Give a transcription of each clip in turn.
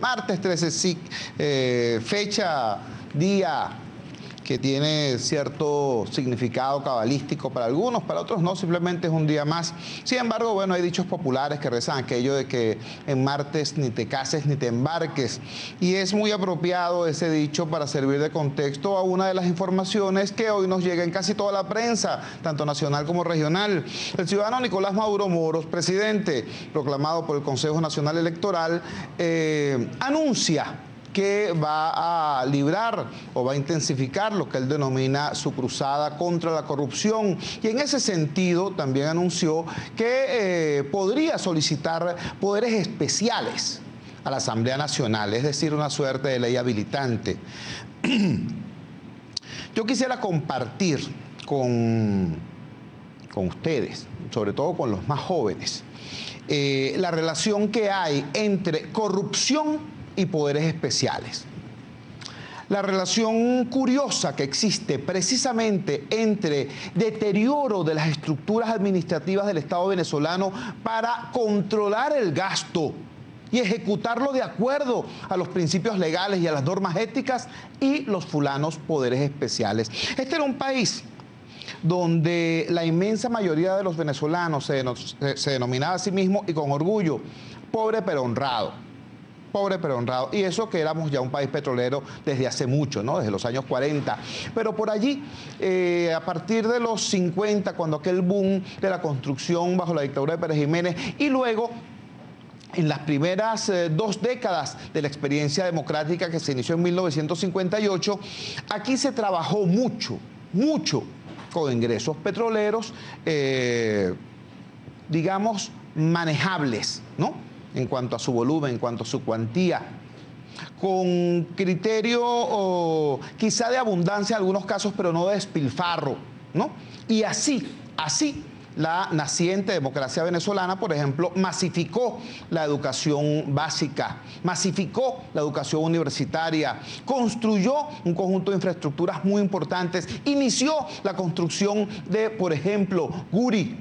Martes 13, sí, fecha, día que tiene cierto significado cabalístico para algunos, para otros no, simplemente es un día más. Sin embargo, bueno, hay dichos populares que rezan aquello de que en martes ni te cases ni te embarques. Y es muy apropiado ese dicho para servir de contexto a una de las informaciones que hoy nos llega en casi toda la prensa, tanto nacional como regional. El ciudadano Nicolás Maduro Moros, presidente proclamado por el Consejo Nacional Electoral, anuncia que va a librar o va a intensificar lo que él denomina su cruzada contra la corrupción. Y en ese sentido también anunció que podría solicitar poderes especiales a la Asamblea Nacional, es decir, una suerte de ley habilitante. Yo quisiera compartir con ustedes, sobre todo con los más jóvenes, la relación que hay entre corrupción y poderes especiales. La relación curiosa que existe precisamente entre deterioro de las estructuras administrativas del Estado venezolano para controlar el gasto y ejecutarlo de acuerdo a los principios legales y a las normas éticas y los fulanos poderes especiales. Este era un país donde la inmensa mayoría de los venezolanos se denominaba a sí mismo y con orgullo, pobre pero honrado. Pobre pero honrado, y eso que éramos ya un país petrolero desde hace mucho, ¿no? Desde los años 40, pero por allí, a partir de los 50, cuando aquel boom de la construcción bajo la dictadura de Pérez Jiménez, y luego en las primeras 2 décadas de la experiencia democrática que se inició en 1958, aquí se trabajó mucho con ingresos petroleros, digamos, manejables, ¿no? En cuanto a su volumen, en cuanto a su cuantía, con criterio quizá de abundancia en algunos casos, pero no de despilfarro, ¿no? Y así la naciente democracia venezolana, por ejemplo, masificó la educación básica, masificó la educación universitaria, construyó un conjunto de infraestructuras muy importantes, inició la construcción de, por ejemplo, Guri,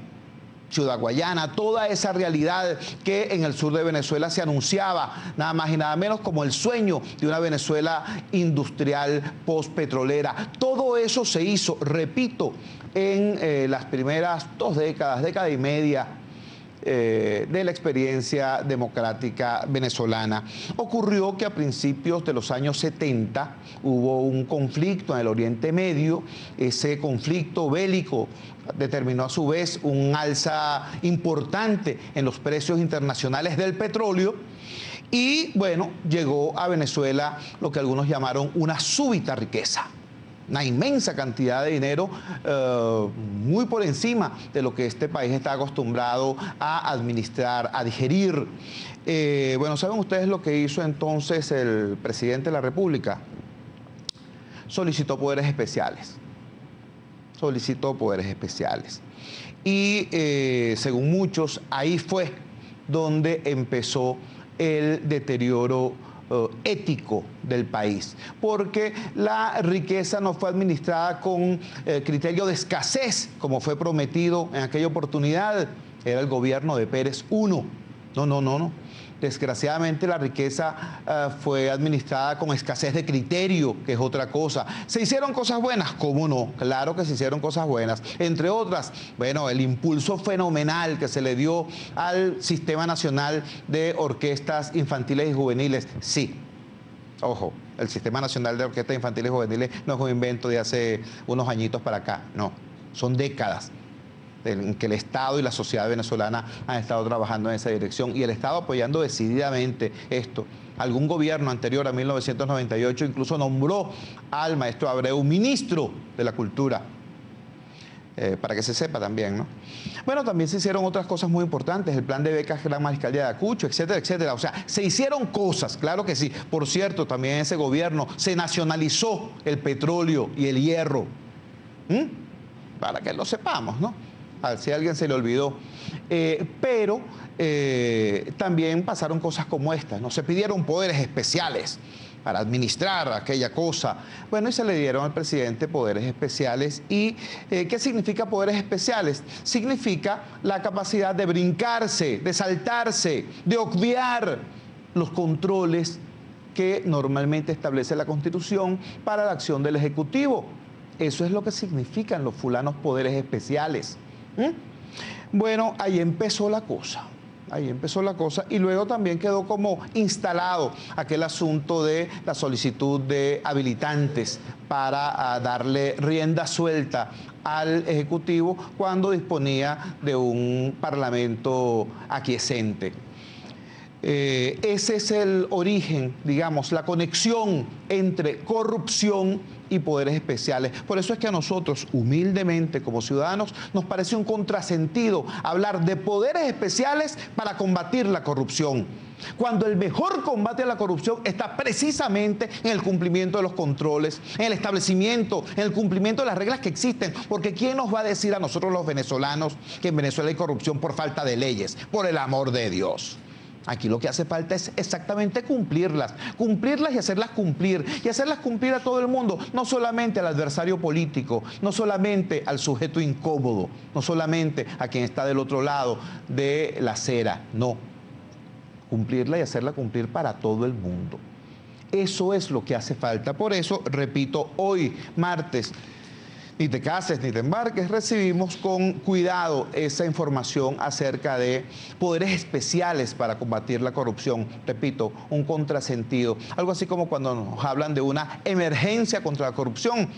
Ciudad Guayana, toda esa realidad que en el sur de Venezuela se anunciaba, nada más y nada menos como el sueño de una Venezuela industrial postpetrolera. Todo eso se hizo, repito, en las primeras 2 décadas, década y media, de la experiencia democrática venezolana. Ocurrió que a principios de los años 70 hubo un conflicto en el Oriente Medio. Ese conflicto bélico determinó a su vez un alza importante en los precios internacionales del petróleo y, bueno, llegó a Venezuela lo que algunos llamaron una súbita riqueza. Una inmensa cantidad de dinero, muy por encima de lo que este país está acostumbrado a administrar, a digerir. Bueno, ¿saben ustedes lo que hizo entonces el presidente de la República? Solicitó poderes especiales. Solicitó poderes especiales. Y según muchos, ahí fue donde empezó el deterioro ético del país, porque la riqueza no fue administrada con criterio de escasez, como fue prometido en aquella oportunidad. Era el gobierno de Pérez I. No. Desgraciadamente la riqueza fue administrada con escasez de criterio, que es otra cosa. ¿Se hicieron cosas buenas? ¿Cómo no? Claro que se hicieron cosas buenas. Entre otras, bueno, el impulso fenomenal que se le dio al Sistema Nacional de Orquestas Infantiles y Juveniles. Sí, ojo, el Sistema Nacional de Orquestas Infantiles y Juveniles no es un invento de hace unos añitos para acá, no, son décadas en que el Estado y la sociedad venezolana han estado trabajando en esa dirección y el Estado apoyando decididamente esto. Algún gobierno anterior a 1998 incluso nombró al maestro Abreu ministro de la Cultura, para que se sepa también, ¿no? Bueno, también se hicieron otras cosas muy importantes, el plan de becas Gran Mariscalía de Ayacucho, etcétera, etcétera. O sea, se hicieron cosas, claro que sí. Por cierto, también en ese gobierno se nacionalizó el petróleo y el hierro. Para que lo sepamos, ¿no? A ver si a alguien se le olvidó. Pero también pasaron cosas como estas, ¿no? Se pidieron poderes especiales para administrar aquella cosa. Bueno, y se le dieron al presidente poderes especiales. ¿Y qué significa poderes especiales? Significa la capacidad de brincarse, de saltarse, de obviar los controles que normalmente establece la Constitución para la acción del Ejecutivo. Eso es lo que significan los fulanos poderes especiales. Bueno, ahí empezó la cosa. Ahí empezó la cosa y luego también quedó como instalado aquel asunto de la solicitud de habilitantes para darle rienda suelta al Ejecutivo cuando disponía de un parlamento aquiescente. Ese es el origen, digamos, la conexión entre corrupción y poderes especiales. Por eso es que a nosotros, humildemente, como ciudadanos, nos parece un contrasentido hablar de poderes especiales para combatir la corrupción, cuando el mejor combate a la corrupción está precisamente en el cumplimiento de los controles, en el establecimiento, en el cumplimiento de las reglas que existen, porque ¿quién nos va a decir a nosotros los venezolanos que en Venezuela hay corrupción por falta de leyes? Por el amor de Dios. Aquí lo que hace falta es exactamente cumplirlas y hacerlas cumplir a todo el mundo, no solamente al adversario político, no solamente al sujeto incómodo, no solamente a quien está del otro lado de la acera, no, cumplirla y hacerla cumplir para todo el mundo. Eso es lo que hace falta. Por eso, repito, hoy, martes, ni te cases ni te embarques, recibimos con cuidado esa información acerca de poderes especiales para combatir la corrupción. Repito, un contrasentido. Algo así como cuando nos hablan de una emergencia contra la corrupción.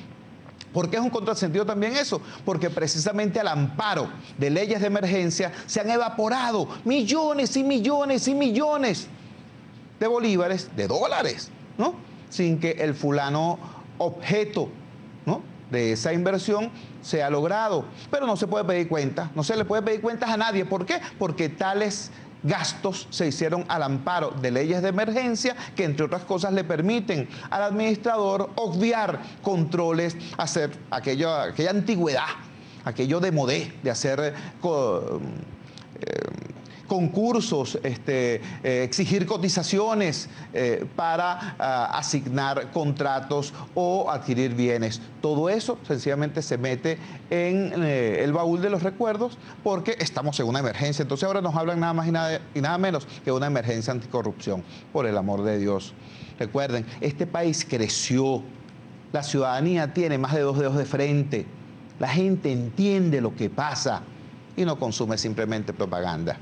¿Por qué es un contrasentido también eso? Porque precisamente al amparo de leyes de emergencia se han evaporado millones y millones y millones de bolívares, de dólares, ¿no? Sin que el fulano objeto, ¿no?, de esa inversión se ha logrado. Pero no se puede pedir cuentas, no se le puede pedir cuentas a nadie. ¿Por qué? Porque tales gastos se hicieron al amparo de leyes de emergencia que, entre otras cosas, le permiten al administrador obviar controles, hacer aquella antigüedad, aquello de modé, de hacer concursos, exigir cotizaciones para asignar contratos o adquirir bienes. Todo eso sencillamente se mete en el baúl de los recuerdos porque estamos en una emergencia. Entonces ahora nos hablan nada más y nada menos que de una emergencia anticorrupción. Por el amor de Dios. Recuerden, este país creció. La ciudadanía tiene más de 2 dedos de frente. La gente entiende lo que pasa y no consume simplemente propaganda.